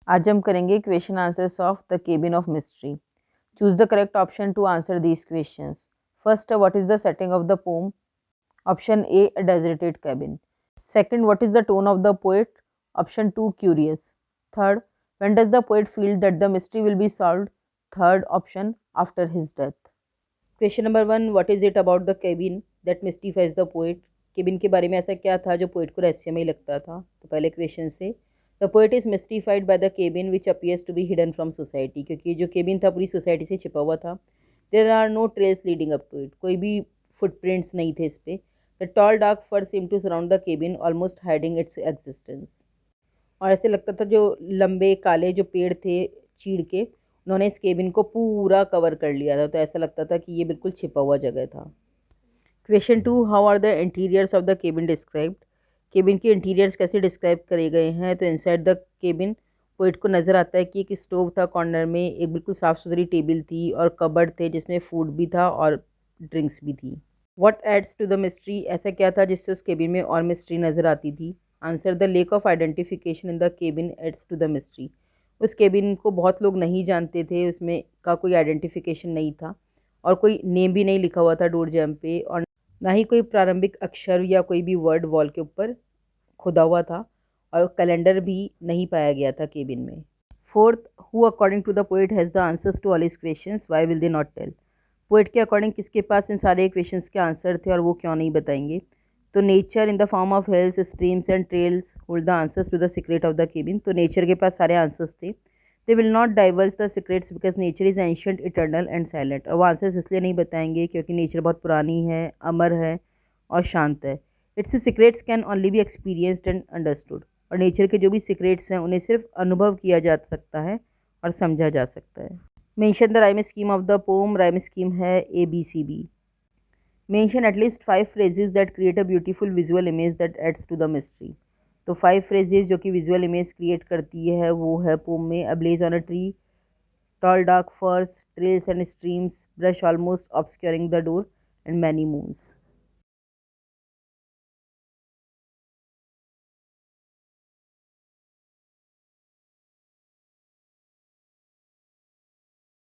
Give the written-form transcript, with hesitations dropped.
आज हम करेंगे question answers of the cabin of mystery. Choose the correct option to answer these questions. First, what is the setting of the poem? Option A, a deserted cabin. Second, what is the tone of the poet? Option 2, curious. Third, when does the poet feel that the mystery will be solved? Third option, after his death. Question number 1, what is it about the cabin that mystifies the poet? Cabin के बारे में ऐसा क्या था जो poet को रहस्यमय लगता था? तो पहले क्वेश्चन से, the poet is mystified by the cabin which appears to be hidden from society, क्योंकि जो केबिन था पूरी सोसाइटी से छिपा हुआ था। There are no trails leading up to it, कोई भी फुटप्रिंट्स नहीं थे इस पे। The tall dark fir seem to surround the cabin almost hiding its existence, और ऐसे लगता था जो लंबे काले जो पेड़ थे चीड़ के, उन्होंने इस केबिन को पूरा कवर कर लिया था, तो ऐसा लगता था कि ये बिल्कुल छिपा हुआ जगह था। Question 2, how are the interiors of the cabin described? Cabin के इंटीरियर्स कैसे डिस्क्राइब करे गए हैं? तो इनसाइड द केबिन पोइट को नज़र आता है कि एक स्टोव था कॉर्नर में, एक बिल्कुल साफ़ सुथरी टेबल थी और कबर्ड थे जिसमें फूड भी था और ड्रिंक्स भी थी। What adds to the mystery? ऐसा क्या था जिससे उस केबिन में और मिस्ट्री नज़र आती थी? Answer, the lack of identification in the cabin adds to the mystery. उस केबिन को बहुत लोग नहीं जानते थे, उसमें का कोई आइडेंटिफिकेशन नहीं था और कोई नेम भी नहीं लिखा हुआ था डोर जैम पे, और ना ही कोई प्रारंभिक अक्षर या कोई भी वर्ड वॉल के ऊपर खुदा हुआ था, और कैलेंडर भी नहीं पाया गया था केबिन में। Fourth, who according to the poet has the answers to all his questions, why will they not tell? Poet के अकॉर्डिंग किसके पास इन सारे क्वेश्चंस के आंसर थे और वो क्यों नहीं बताएंगे? तो nature in the form of hills, streams and trails hold the answers to the secret of the cabin. तो नेचर के पास सारे आंसर्स थे। They will not diverse the secrets because nature is ancient, eternal and silent. और वो answers इसलिए नहीं बताएंगे क्योंकि नेचर बहुत पुरानी है, अमर है और शांत है। It's secrets can only be experienced and understood. और नेचर के जो भी सीक्रेट्स हैं उन्हें सिर्फ अनुभव किया जा सकता है और समझा जा सकता है। Mention the rhyme scheme of the poem. Rhyme scheme है ABCB। Mention at least 5 phrases that create a beautiful visual image that adds to the mystery. तो 5 phrases जो कि विजुअल इमेज क्रिएट करती है वो है पोम में, a blaze on a tree, tall dark firs, trails and streams, brush almost obscuring the door, and many moons.